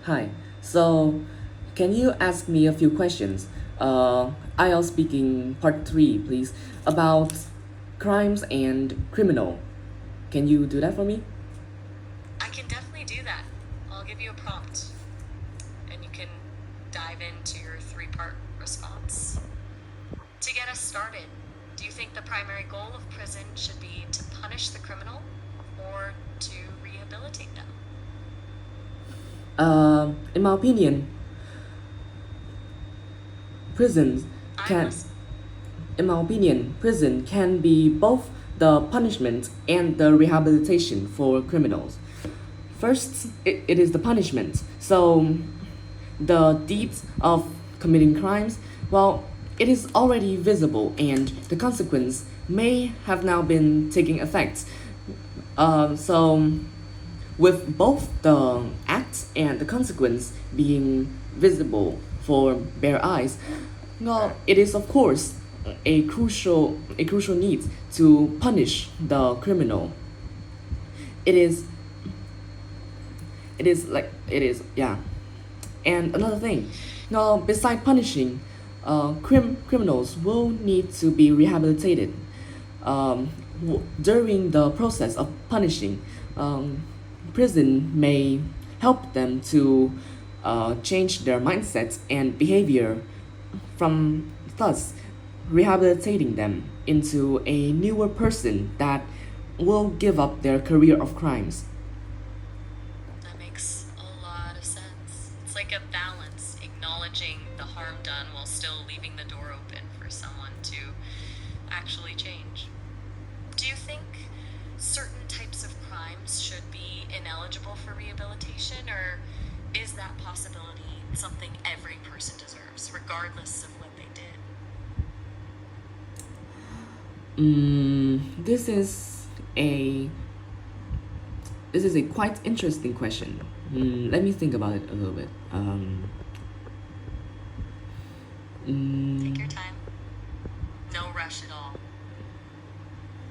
Hi. So, can you ask me a few questions? IELTS speaking part 3, please, about crimes and criminal. Can you do that for me? I can definitely do that. I'll give you a prompt and you can dive into your three-part response. To get us started, do you think the primary goal of prison should be to punish the criminal or to rehabilitate them? In my opinion, prisons I'm can, listening. prison can be both the punishment and the rehabilitation for criminals. First, it is the punishment. So, the deeds of committing crimes, well, it is already visible and the consequence may have now been taking effect. So, with both the act and the consequence being visible for bare eyes, well, it is of course a crucial need to punish the criminal. It is yeah. And another thing, now beside punishing, criminals will need to be rehabilitated. During the process of punishing, um, prison may help them to change their mindsets and behavior, from thus rehabilitating them into a newer person that will give up their career of crimes. That makes a lot of sense. It's like a balance, acknowledging the harm done while still leaving the door open for someone to actually change. Do you think certain types of crimes should be ineligible for rehabilitation, or is that possibility something every person deserves, regardless of what they did? This is a quite interesting question. Let me think about it a little bit. Take your time. No rush at all.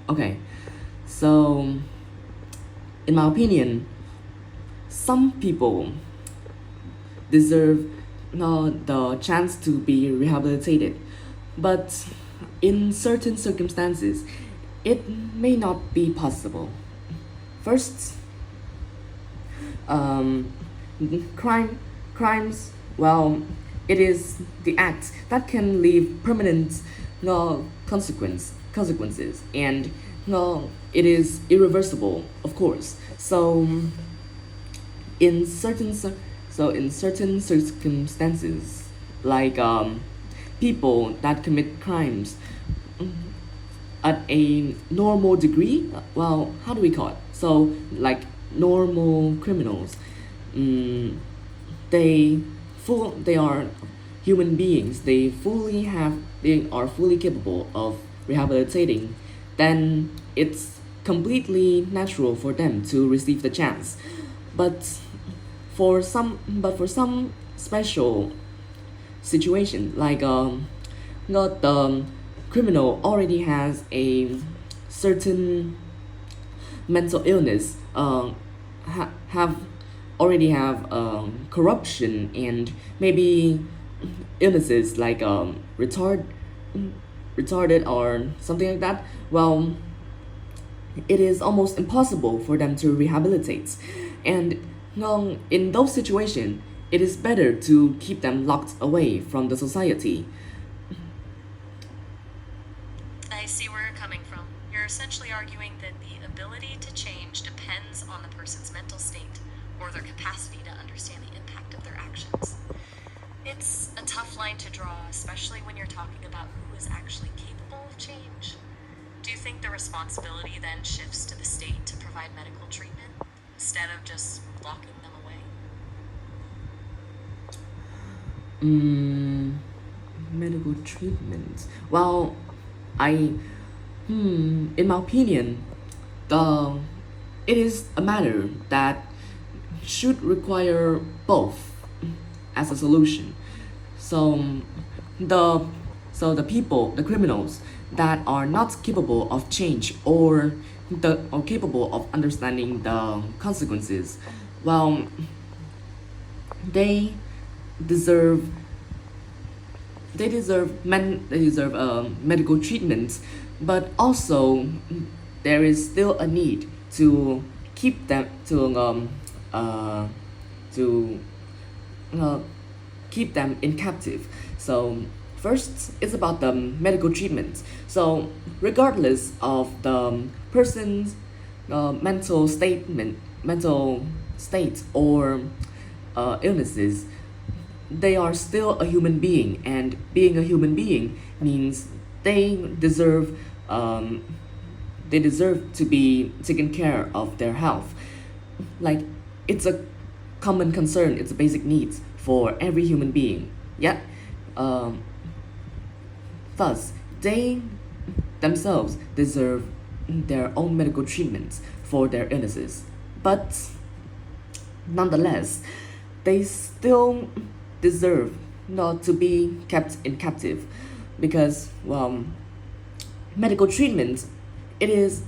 Okay, so in my opinion, some people deserve the chance to be rehabilitated, but in certain circumstances, it may not be possible. First, um, crime crimes, well, it is the act that can leave permanent consequences, and it is irreversible, of course. So in certain circumstances, like people that commit crimes at a normal degree, well, how do we call it? So like normal criminals, mm, they they are human beings. They are fully capable of rehabilitating. Then it's completely natural for them to receive the chance. But for some special situation, like not the criminal already has a certain mental illness, have already have corruption and maybe illnesses like retarded or something like that. Well, it is almost impossible for them to rehabilitate, and in those situations, it is better to keep them locked away from the society. I see where you're coming from. You're essentially arguing that the ability to change depends on the person's mental state or their capacity to understand the impact of their actions. It's a tough line to draw, especially when you're talking about who is actually capable of change. Do you think the responsibility then shifts to the state to provide medical treatment instead of just locking them away? Mm, medical treatment. Well, I in my opinion, the it is a matter that should require both as a solution. So the the criminals that are not capable of change or capable of understanding the consequences, well, they deserve medical treatment, but also there is still a need to keep them to keep them in captive. So first, it's about the medical treatment. So regardless of the person's mental state or illnesses, they are still a human being, and being a human being means they deserve um, they deserve to be taken care of their health. Like, it's a common concern, it's a basic needs for every human being. Yet, um, thus they themselves deserve their own medical treatments for their illnesses. But nonetheless, they still deserve not to be kept in captive, because, well, medical treatment, it is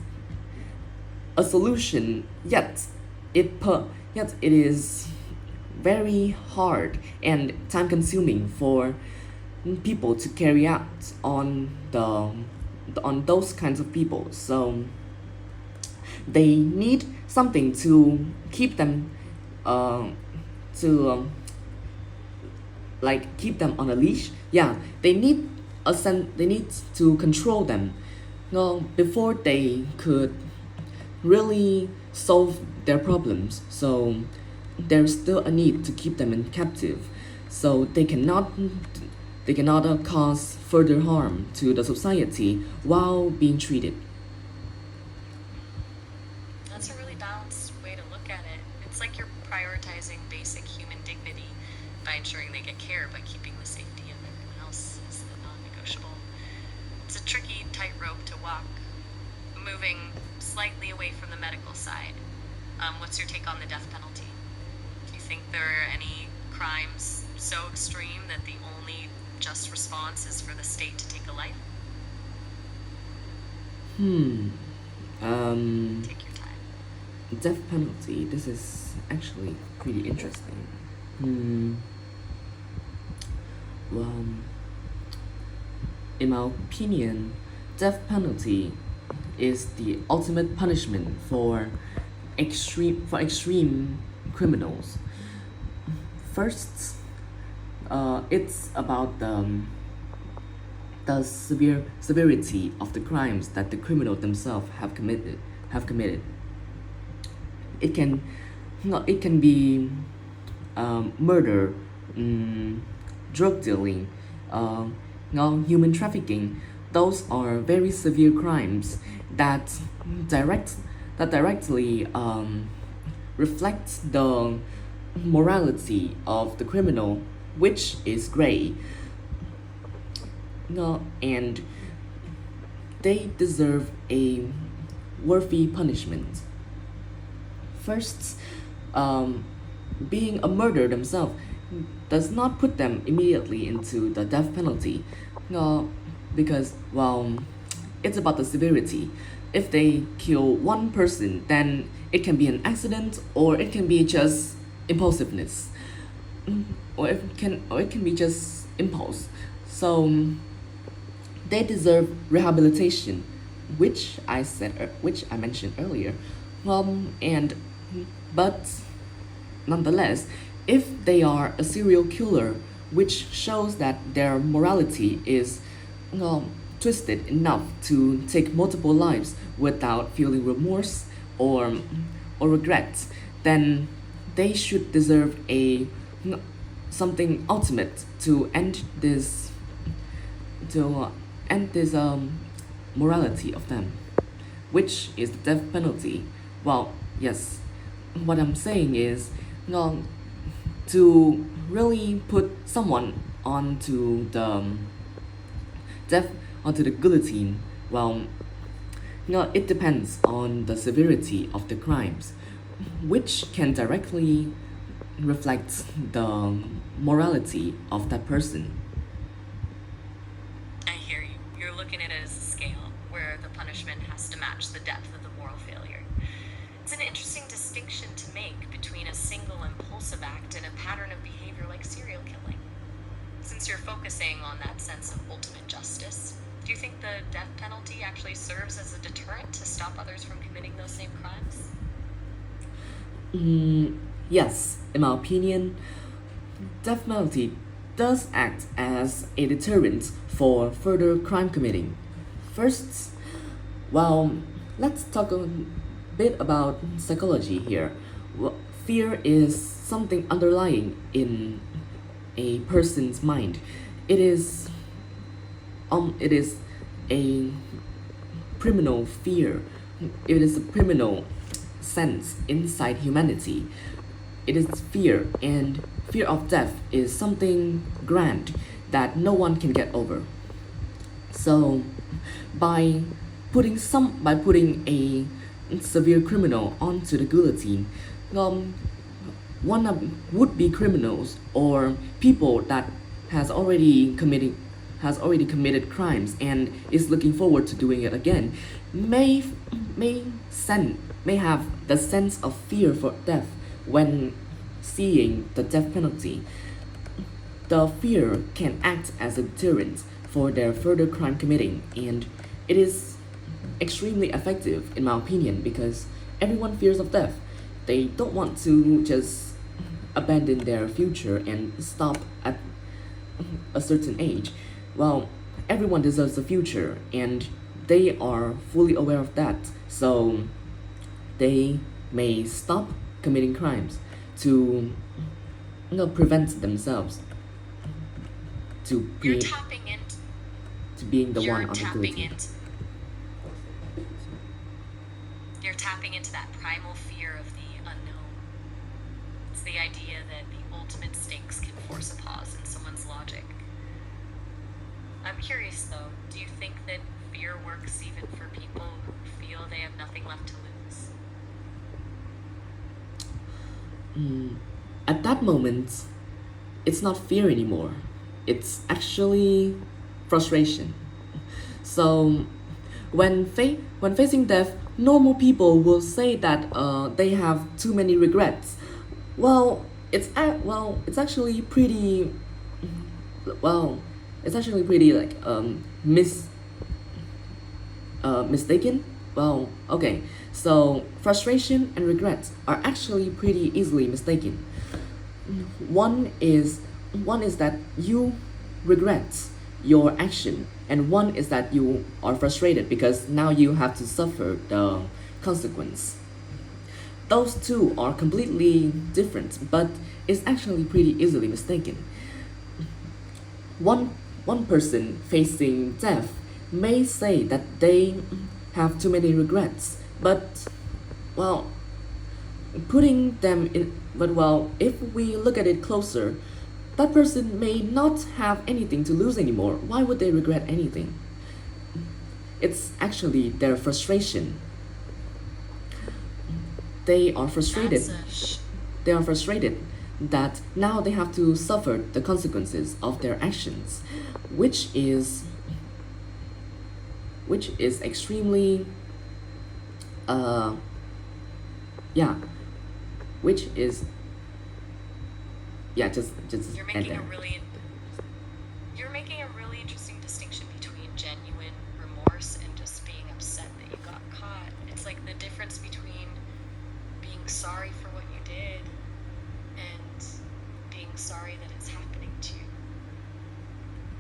a solution, yet it is very hard and time consuming for people to carry out on those kinds of people. So they need something to keep them uh, to like keep them on a leash. Yeah, they need to control them, before they could really solve their problems. So there's still a need to keep them in captive, so they cannot cause further harm to the society while being treated. That's a really balanced way to look at it. It's like you're prioritizing basic human dignity by ensuring they get care, but keeping the safety of everyone else is the non-negotiable. It's a tricky tightrope to walk, moving slightly away from the medical side. What's your take on the death penalty? Do you think there are any crimes so extreme that the only just response is for the state to take a life? Take your time. Death penalty. This is actually pretty interesting. Well, in my opinion, death penalty is the ultimate punishment for extreme criminals. First, it's about the severity of the crimes that the criminal themselves have committed. It can it can be murder, drug dealing, human trafficking. Those are very severe crimes that directly reflect the morality of the criminal, which is gray. And they deserve a worthy punishment. First, being a murderer themselves does not put them immediately into the death penalty, because, well, it's about the severity. If they kill one person, then it can be an accident, or it can be just impulsiveness, or it can be just impulse. So they deserve rehabilitation, which I mentioned earlier. And but nonetheless, if they are a serial killer, which shows that their morality is twisted enough to take multiple lives without feeling remorse or regret, then they should deserve a something ultimate to end this morality of them, which is the death penalty. Well, yes, what I'm saying is, to really put someone onto the death onto the guillotine, well, it depends on the severity of the crimes, which can directly reflect the morality of that person. I hear you. You're looking at it as a scale where the punishment has to match the depth of the moral failure. It's an interesting distinction to make between between a single impulsive act and a pattern of behavior like serial killing. Since you're focusing on that sense of ultimate justice, do you think the death penalty actually serves as a deterrent to stop others from committing those same crimes? Yes, in my opinion, death penalty does act as a deterrent for further crime committing. First, well, let's talk a bit about psychology here. Well, fear is something underlying in a person's mind. It is it is a criminal fear. It is a criminal sense inside humanity. It is fear, and fear of death is something grand that no one can get over. So, by putting a severe criminal onto the guillotine, um, one of would-be criminals or people that has already committed crimes and is looking forward to doing it again may have the sense of fear for death when seeing the death penalty. The fear can act as a deterrent for their further crime committing, and it is extremely effective in my opinion because everyone fears of death. They don't want to just abandon their future and stop at a certain age. Well, everyone deserves a future, and they are fully aware of that. So they may stop committing crimes to prevent themselves You're tapping into to being the you're one on the tapping guillotine. into you're tapping into that primal fear of the unknown. It's the idea that the ultimate stakes can force a pause in someone's logic. I'm curious though, do you think that fear works even for people who feel they have nothing left to lose? At that moment, it's not fear anymore. It's actually frustration. So, when facing death, normal people will say that they have too many regrets. Well, it's actually pretty well, it's actually pretty like mistaken. Well, okay. So frustration and regret are actually pretty easily mistaken. One is one is that you regret your action, and one is that you are frustrated because now you have to suffer the consequence. Those two are completely different, but it's actually pretty easily mistaken. One person facing death may say that they have too many regrets, but well, putting them in but well, if we look at it closer, that person may not have anything to lose anymore. Why would they regret anything? It's actually their frustration. They are frustrated. They are frustrated that now they have to suffer the consequences of their actions, which is extremely yeah, which is yeah, just You're end making there. a really you're making a really interesting distinction between genuine remorse and just being upset that you got caught. It's like the difference between being sorry for what you did and being sorry that it's happening to you.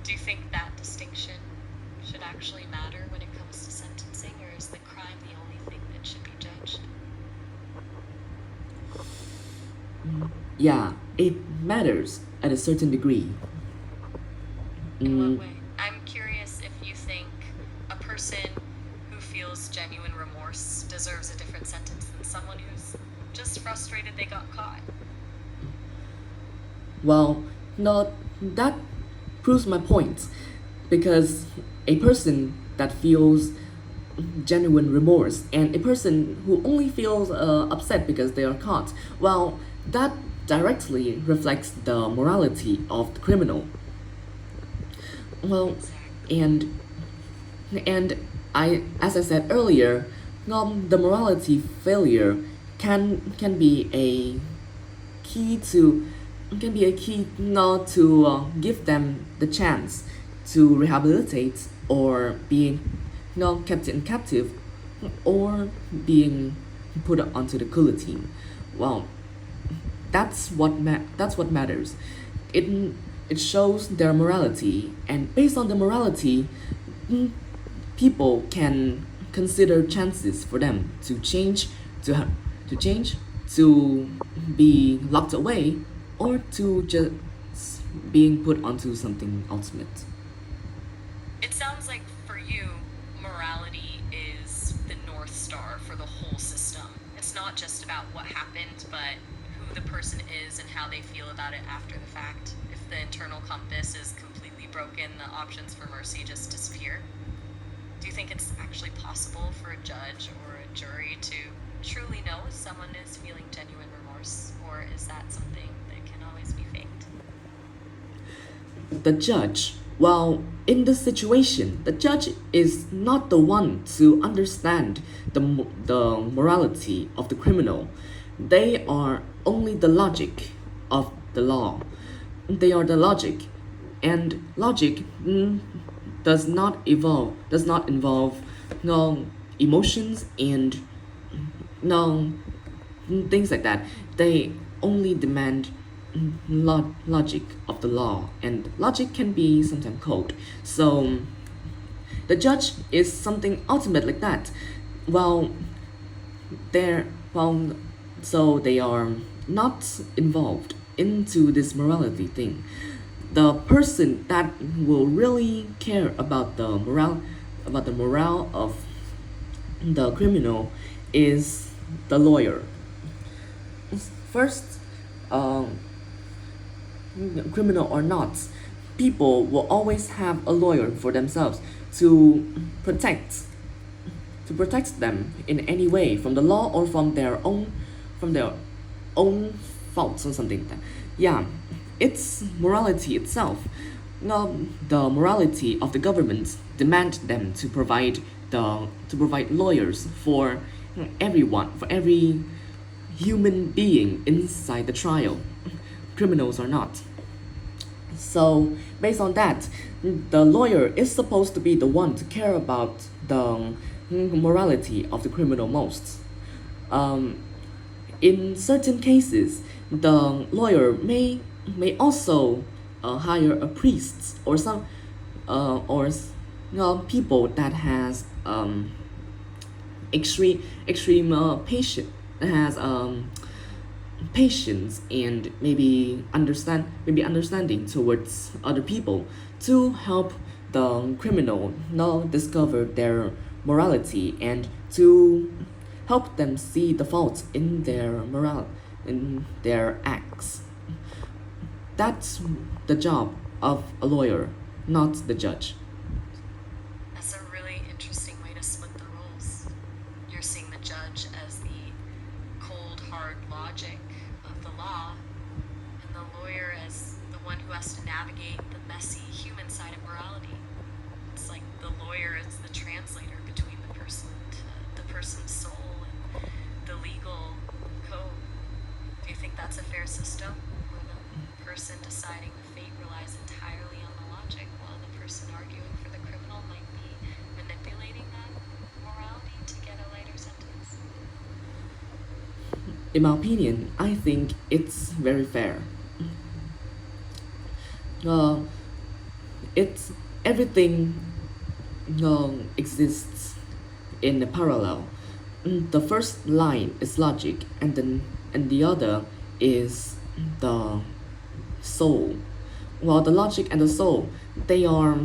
Do you think that distinction should actually matter when it comes to sentencing, or is the crime the only thing that should be judged? Yeah, it matters at a certain degree. In Mm, what way? I'm curious if you think a person who feels genuine remorse deserves a different sentence than someone who's just frustrated they got caught. well, no, that proves my point because a person that feels genuine remorse and a person who only feels upset because they are caught, well, that directly reflects the morality of the criminal. Well, Exactly. and as I said earlier, the morality failure can be a key to give them the chance to rehabilitate or being kept in captive or being put onto the guillotine. Well, that's what matters. It it shows their morality, and based on the morality, people can consider chances for them to change, to change, to be locked away, or to just being put onto something ultimate. It sounds like for you, morality is the North Star for the whole system. It's not just about what happened, but who the person is and how they feel about it after the fact. If the internal compass is completely broken, the options for mercy just disappear. Do you think it's actually possible for a judge or a jury to truly know if someone is feeling genuine remorse, or is that something that can always be faked? The judge, well, in this situation, the judge is not the one to understand the morality of the criminal. They are only the logic of the law. They are the logic, and logic does not involve no emotions and no things like that. They only demand logic of the law, and logic can be sometimes cold. So the judge is something ultimate like that. Well, they're well, so they are not involved into this morality thing. The person that will really care about the morale of the criminal is the lawyer. First, criminal or not, people will always have a lawyer for themselves to protect them in any way from the law or from their own faults or something like that. Yeah, it's morality itself. No, the morality of the government demand them to provide lawyers for everyone, for every human being inside the trial. Criminals are not. So based on that, the lawyer is supposed to be the one to care about the morality of the criminal most. In certain cases, the lawyer may also hire a priest or some or people that has extreme patience and maybe understanding towards other people to help the criminal discover their morality and to help them see the faults in their acts. That's the job of a lawyer, not the judge. That's a really interesting way to split the roles. You're seeing the judge as the cold, hard logic of the law, and the lawyer as the one who has to navigate the messy human side of morality. It's like the lawyer is the translator between the person's soul and the legal code. Do you think that's a fair system, where the person deciding the fate relies entirely on the logic, while the person arguing for the criminal might be manipulating that morality to get a lighter sentence? In my opinion, I think it's very fair. It's everything exists in a parallel. The first line is logic, and the other is the soul. Well, the logic and the soul, they are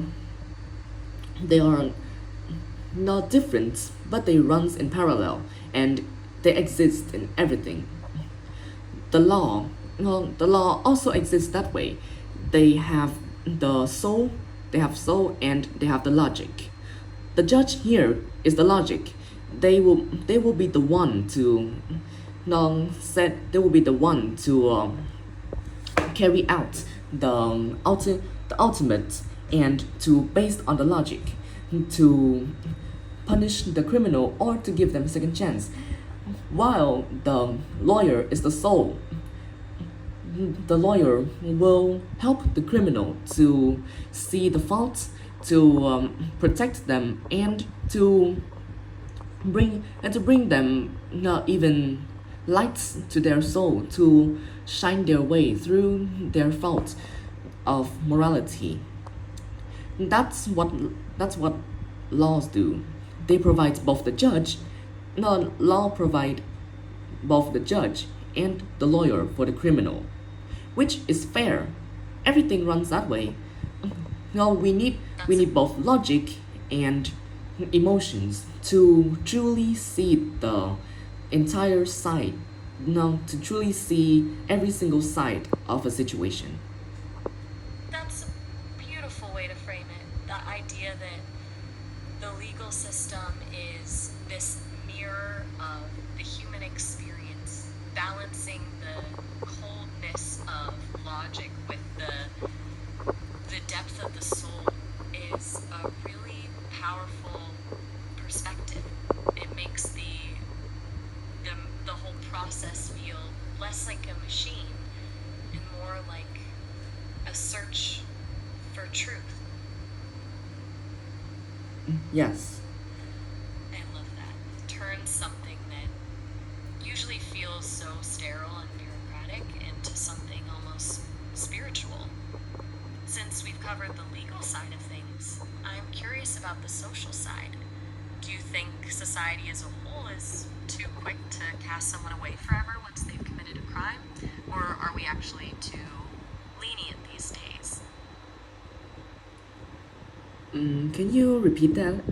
not different, but they runs in parallel, and they exist in everything. The law also exists that way. They have the soul, and they have the logic. The judge here is the logic. They will be the one to they will be the one to carry out the ultimate, and to based on the logic to punish the criminal or to give them a second chance, while the lawyer is the soul. the lawyer will help the criminal to see the fault, to protect them, and to bring them even lights to their soul, to shine their way through their fault of morality. That's what laws do. They provide both the judge. No, law provide both the judge and the lawyer for the criminal, which is fair. Everything runs that way. No, we need both logic and emotions to truly see the entire side. No, to truly see every single side of a situation. That's a beautiful way to frame it. The idea that the legal system is this mirror of the human experience, balancing the coldness of logic with the depth of the soul is a really powerful perspective. It makes the whole process feel less like a machine and more like a search for truth. Yes. I love that. Turns something that usually feels so sterile and bureaucratic into something almost spiritual. Since we've covered the legal side of things, I'm curious about the social side. Do you think society as a whole is too quick to cast someone away forever once they've committed a crime? Or are we actually too lenient these days? Can you repeat that?